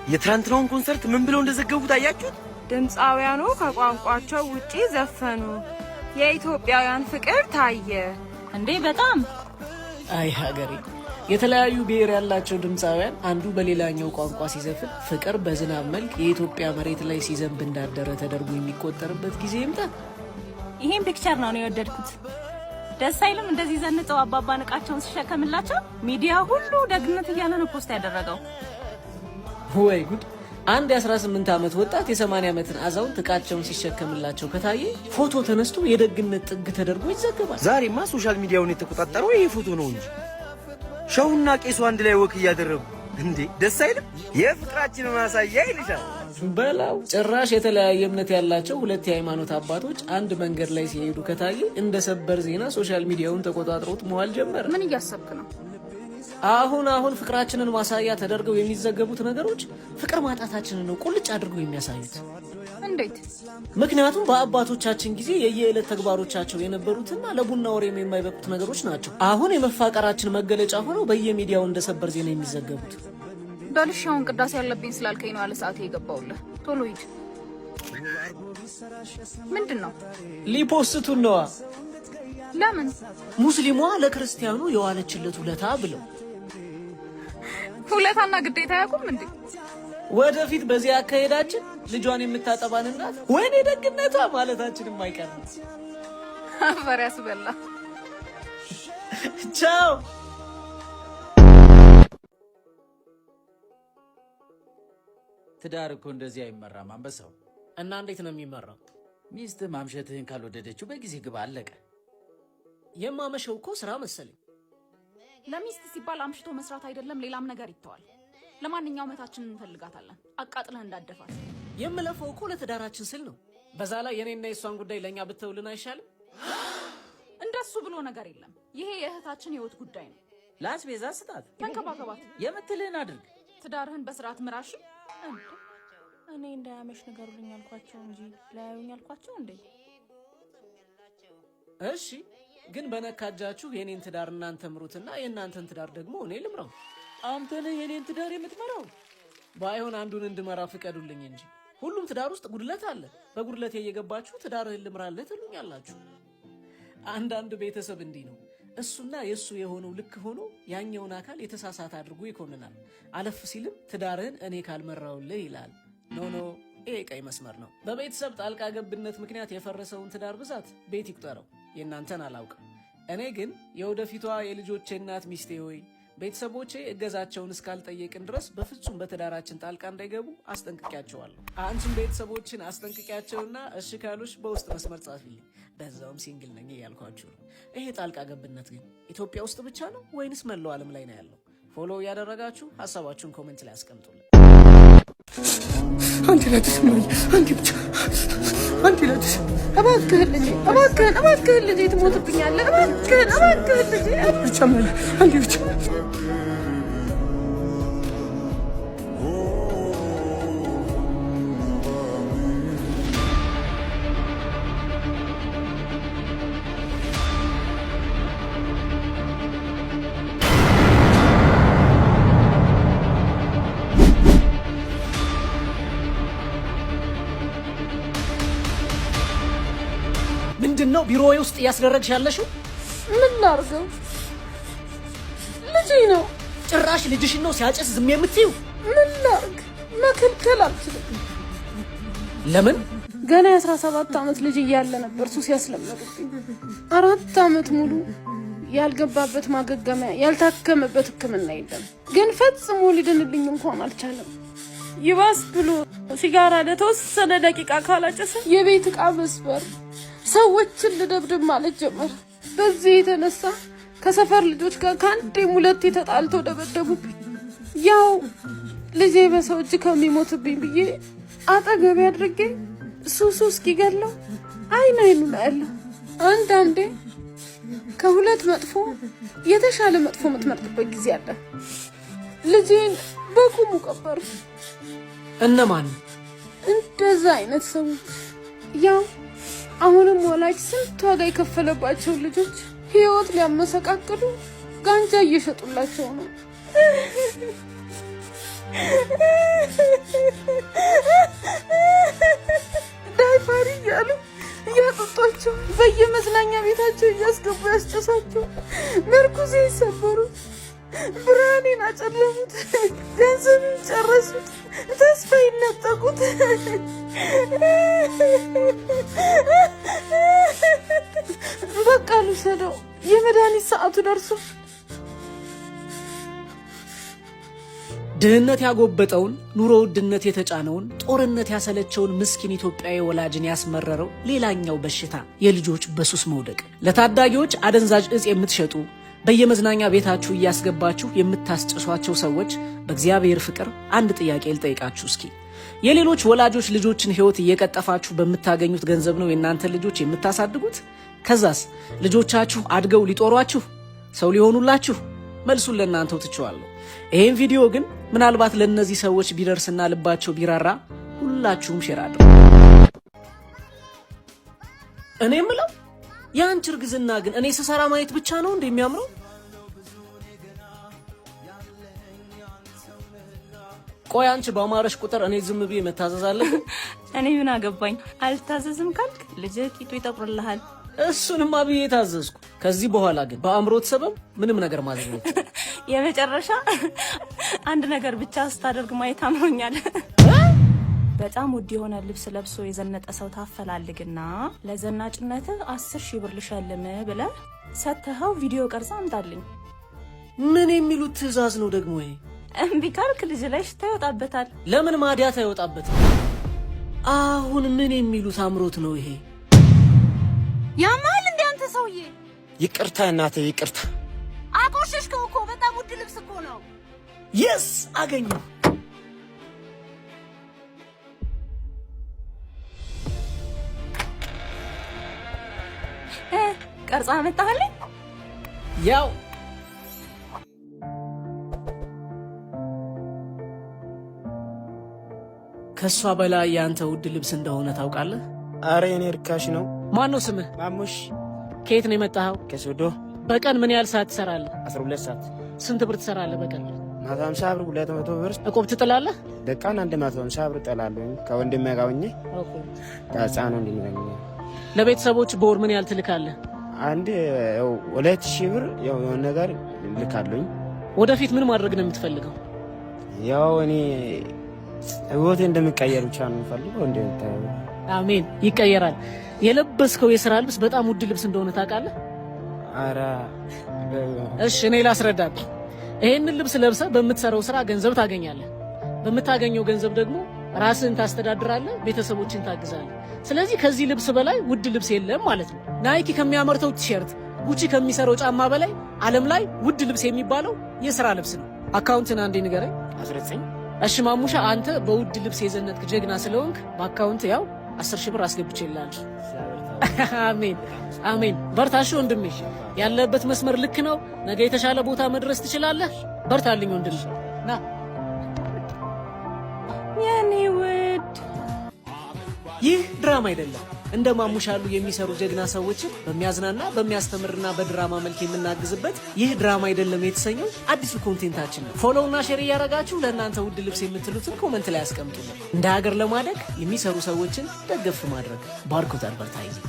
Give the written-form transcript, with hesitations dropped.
የትራንትናውን ኮንሰርት ምን ብለው እንደዘገቡት አያችሁት? ድምፃውያኑ ከቋንቋቸው ውጪ ዘፈኑ። የኢትዮጵያውያን ፍቅር ታየ እንዴ! በጣም አይ ሀገሬ! የተለያዩ ብሔር ያላቸው ድምፃውያን አንዱ በሌላኛው ቋንቋ ሲዘፍን ፍቅር በዝናብ መልክ የኢትዮጵያ መሬት ላይ ሲዘንብ እንዳደረ ተደርጎ የሚቆጠርበት ጊዜ ይምጣ። ይሄን ፒክቸር ነው የወደድኩት። ደስ አይልም? እንደዚህ ዘንጠው አባባ ንቃቸውን ሲሸከምላቸው ሚዲያ ሁሉ ደግነት እያለ ነው ፖስት ያደረገው። ወይ ጉድ! አንድ የ18 ዓመት ወጣት የ80 ዓመትን አዛውንት ዕቃቸውን ሲሸከምላቸው ከታየ ፎቶ ተነስቶ የደግነት ጥግ ተደርጎ ይዘገባል። ዛሬማ ሶሻል ሚዲያውን የተቆጣጠረው ይሄ ፎቶ ነው እንጂ ሸውና ቄሱ አንድ ላይ ወክ እያደረጉ እንዴ! ደስ አይልም? የፍቅራችንን ማሳያ ይልሻል በላው። ጭራሽ የተለያየ እምነት ያላቸው ሁለት የሃይማኖት አባቶች አንድ መንገድ ላይ ሲሄዱ ከታየ እንደ ሰበር ዜና ሶሻል ሚዲያውን ተቆጣጥሮት መዋል ጀመረ። ምን እያሰብክ ነው? አሁን ፍቅራችንን ማሳያ ተደርገው የሚዘገቡት ነገሮች ፍቅር ማጣታችንን ነው ቁልጭ አድርገው የሚያሳዩት። እንዴት? ምክንያቱም በአባቶቻችን ጊዜ የየዕለት ተግባሮቻቸው የነበሩትና ለቡና ወሬም የማይበቁት ነገሮች ናቸው አሁን የመፋቀራችን መገለጫ ሆነው በየሚዲያው እንደ ሰበር ዜና የሚዘገቡት። በልሻውን ቅዳሴ ያለብኝ ስላልከኝ ነው አለ ሰዓት የገባውልህ። ቶሎ ሂድ። ምንድነው? ሊፖስቱን ነዋ። ለምን? ሙስሊሟ ለክርስቲያኑ የዋለችለት ውለታ ብለው። ውለታና ግዴታ ያቁም እንዴ? ወደፊት በዚህ አካሄዳችን ልጇን የምታጠባን እናት ወይኔ ደግነቷ ማለታችንም አይቀርም። አፈር ያስበላ። ቻው። ትዳር እኮ እንደዚህ አይመራም አንበሳው። እና እንዴት ነው የሚመራው? ሚስት ማምሸትህን ካልወደደችው በጊዜ ግባ፣ አለቀ። የማመሸው እኮ ስራ መሰለኝ። ለሚስት ሲባል አምሽቶ መስራት አይደለም ሌላም ነገር ይተዋል። ለማንኛውም እህታችንን እንፈልጋታለን። አቃጥለህ እንዳደፋት። የምለፈው እኮ ለትዳራችን ስል ነው። በዛ ላይ የኔና የሷን ጉዳይ ለኛ ብትውልን አይሻልም? እንደሱ ብሎ ነገር የለም። ይሄ የእህታችን ህይወት ጉዳይ ነው። ለአስቤዛ ስጣት፣ ተንከባከባት፣ የምትልህን አድርግ። ትዳርህን በስርዓት ምራሽ። እኔ እንዳያመሽ ንገሩልኝ አልኳቸው እንጂ ለያዩኝ አልኳቸው እንዴ? እሺ ግን በነካጃችሁ የኔን ትዳር እናንተ ምሩትና የእናንተን ትዳር ደግሞ እኔ ልምራው። አንተ ነህ የኔን ትዳር የምትመራው። ባይሆን አንዱን እንድመራ ፍቀዱልኝ እንጂ ሁሉም ትዳር ውስጥ ጉድለት አለ። በጉድለቴ እየገባችሁ ትዳርህን ልምራለህ ትሉኛላችሁ። አንዳንድ ቤተሰብ እንዲህ ነው። እሱና የሱ የሆነው ልክ ሆኖ ያኛውን አካል የተሳሳተ አድርጎ ይኮንናል። አለፍ ሲልም ትዳርህን እኔ ካልመራውልህ ይላል። ኖ ይሄ ቀይ መስመር ነው። በቤተሰብ ጣልቃ ገብነት ምክንያት የፈረሰውን ትዳር ብዛት ቤት ይቁጠረው። የእናንተን አላውቅም። እኔ ግን የወደፊቷ የልጆቼ እናት ሚስቴ ሆይ ቤተሰቦቼ እገዛቸውን እስካልጠየቅን ድረስ በፍጹም በትዳራችን ጣልቃ እንዳይገቡ አስጠንቅቂያቸዋለሁ። አንቺም ቤተሰቦችን አስጠንቅቂያቸውና እሺ ካሉሽ በውስጥ መስመር ጻፊልኝ። በዛውም ሲንግል ነኝ እያልኳችሁ ነው። ይሄ ጣልቃ ገብነት ግን ኢትዮጵያ ውስጥ ብቻ ነው ወይንስ መላው ዓለም ላይ ነው ያለው? ፎሎ እያደረጋችሁ ሀሳባችሁን ኮሜንት ላይ አስቀምጡልኝ። አንቺ ለትሽ ምን አንቺ ብቻ አንቺ ለትሽ እባክህን ልጄ ትሞትብኛለህ። እባክህን ልጄ ብቻ ምን አንቺ ብቻ ምንድነው ቢሮዬ ውስጥ እያስደረግሽ ያለሽው? ምን ላድርገው? ልጄ ነው። ጭራሽ ልጅሽን ነው ሲያጨስ ዝም የምትይው? ምን ላድርግ? መከልከል አልችልም። ለምን? ገና የ17 ዓመት ልጅ እያለ ነበር ሱስ ያስለመዱብኝ። 4 ዓመት ሙሉ ያልገባበት ማገገሚያ ያልታከመበት ሕክምና የለም። ግን ፈጽሞ ሊድንልኝ እንኳን አልቻለም። ይባስ ብሎ ሲጋራ ለተወሰነ ደቂቃ ካላጨሰ የቤት ዕቃ መስበር፣ ሰዎችን ልደብድብ ማለት ጀመረ። በዚህ የተነሳ ከሰፈር ልጆች ጋር ከአንዴም ሁለቴ ተጣልተው ደበደቡብኝ። ያው ልጄ በሰው እጅ ከሚሞትብኝ ብዬ አጠገቤ አድርጌ ሱሱ እስኪገለው አይኑን አያለሁ። አንዳንዴ ከሁለት መጥፎ የተሻለ መጥፎ የምትመርጥበት ጊዜ አለ። ልጄን በቁሙ ቀበሩ። እነማን? እንደዛ አይነት ሰዎች ያው አሁንም ወላጅ ስንት ዋጋ የከፈለባቸው ልጆች ህይወት ሊያመሰቃቅሉ ጋንጃ እየሸጡላቸው ነው። ቤታቸው እያስገቡ ያስጨሳቸው፣ ምርኩዜ ሰበሩት፣ ብርሃኔን አጨለሙት፣ ገንዘቤን ጨረሱት፣ ተስፋ ይነጠቁት። በቃ ልውሰደው፣ የመድኃኒት ሰዓቱ ደርሶ። ድህነት ያጎበጠውን፣ ኑሮ ውድነት የተጫነውን፣ ጦርነት ያሰለቸውን ምስኪን ኢትዮጵያዊ ወላጅን ያስመረረው ሌላኛው በሽታ የልጆች በሱስ መውደቅ። ለታዳጊዎች አደንዛዥ እጽ የምትሸጡ በየመዝናኛ ቤታችሁ እያስገባችሁ የምታስጭሷቸው ሰዎች በእግዚአብሔር ፍቅር አንድ ጥያቄ ልጠይቃችሁ እስኪ። የሌሎች ወላጆች ልጆችን ሕይወት እየቀጠፋችሁ በምታገኙት ገንዘብ ነው የእናንተ ልጆች የምታሳድጉት? ከዛስ ልጆቻችሁ አድገው ሊጦሯችሁ፣ ሰው ሊሆኑላችሁ? መልሱን ለእናንተው ትችዋለሁ። ይህም ቪዲዮ ግን ምናልባት ለእነዚህ ሰዎች ቢደርስና ልባቸው ቢራራ ሁላችሁም ሼር አድርጉ። እኔ የምለው የአንቺ እርግዝና ግን እኔ ስሰራ ማየት ብቻ ነው እንደሚያምረው? ቆይ አንቺ በአማረሽ ቁጥር እኔ ዝም ብዬ መታዘዝ አለብኝ? እኔ ምን አገባኝ? አልታዘዝም ካልክ ልጅህ ቂጡ ይጠቁርልሃል። እሱንማ ብዬ ታዘዝኩ። ከዚህ በኋላ ግን በአእምሮት ሰበብ ምንም ነገር ማዘዝ ነው። የመጨረሻ አንድ ነገር ብቻ ስታደርግ ማየት አምሮኛል። በጣም ውድ የሆነ ልብስ ለብሶ የዘነጠ ሰው ታፈላልግና ለዘናጭነትህ 10,000 ብር ልሸልም ብለህ ሰተኸው ቪዲዮ ቀርጻ አምጣልኝ። ምን የሚሉት ትዕዛዝ ነው ደግሞ ይሄ? እምቢ ካልክ ልጅ ላይ ሽታ ይወጣበታል። ለምን ማዲያት አይወጣበትም? አሁን ምን የሚሉት አምሮት ነው ይሄ? ያማል እንደ አንተ ሰውዬ። ይቅርታ እናቴ ይቅርታ። አቆሸሽከው እኮ በጣም ውድ ልብስ እኮ ነው። የስ አገኘሁ። ቀርጻ መጣህልኝ? ያው ከሷ በላይ ያንተ ውድ ልብስ እንደሆነ ታውቃለህ? አረ የኔ ርካሽ ነው። ማን ነው ስምህ? ማሙሽ። ከየት ነው የመጣኸው? ከሶዶ። በቀን ምን ያህል ሰዓት ትሰራለህ? 12 ሰዓት። ስንት ብር ትሰራለህ በቀን? 150 ብር፣ 200 ብር። እቁብ ትጥላለህ? በቀን 150 ብር እጥላለሁ። ከወንድሜ ጋር ሆኜ ከህፃኑ እንዲነኝ። ለቤተሰቦች በወር ምን ያህል ትልካለህ? አንድ 2,000 ብር ያው የሆነ ነገር ልካለኝ። ወደፊት ምን ማድረግ ነው የምትፈልገው? ያው እኔ ህይወቴ እንደሚቀየር ብቻ ነው የምፈልገው። እንደምታየው። አሜን፣ ይቀየራል። የለበስከው የሥራ ልብስ በጣም ውድ ልብስ እንደሆነ ታውቃለህ? አረ እሺ እኔ ላስረዳህ። ይሄንን ልብስ ለብሰህ በምትሰራው ስራ ገንዘብ ታገኛለህ። በምታገኘው ገንዘብ ደግሞ ራስህን ታስተዳድራለህ፣ ቤተሰቦችን ታግዛለህ። ስለዚህ ከዚህ ልብስ በላይ ውድ ልብስ የለም ማለት ነው። ናይኪ ከሚያመርተው ቲሸርት፣ ጉቺ ከሚሰራው ጫማ በላይ ዓለም ላይ ውድ ልብስ የሚባለው የሥራ ልብስ ነው። አካውንትን አንዴ ንገረኝ። 19። እሺ ማሙሻ፣ አንተ በውድ ልብስ የዘነጥክ ጀግና ስለሆንክ በአካውንት ያው 10,000 ብር አስገብቼልሃለሁ። አሜን አሜን። በርታሽ ወንድሜ፣ ያለበት መስመር ልክ ነው። ነገ የተሻለ ቦታ መድረስ ትችላለህ። በርታልኝ ወንድሜ። ና የኔ ውድ። ይህ ድራማ አይደለም። እንደ ማሙሻ ያሉ የሚሰሩ ጀግና ሰዎችን በሚያዝናና በሚያስተምርና በድራማ መልክ የምናግዝበት ይህ ድራማ አይደለም የተሰኘው አዲሱ ኮንቴንታችን ነው። ፎሎውና ሼር እያደረጋችሁ ለእናንተ ውድ ልብስ የምትሉትን ኮመንት ላይ አስቀምጡልን። እንደ ሀገር ለማደግ የሚሰሩ ሰዎችን ደገፍ ማድረግ። ባርኮት አድቨርታይዚንግ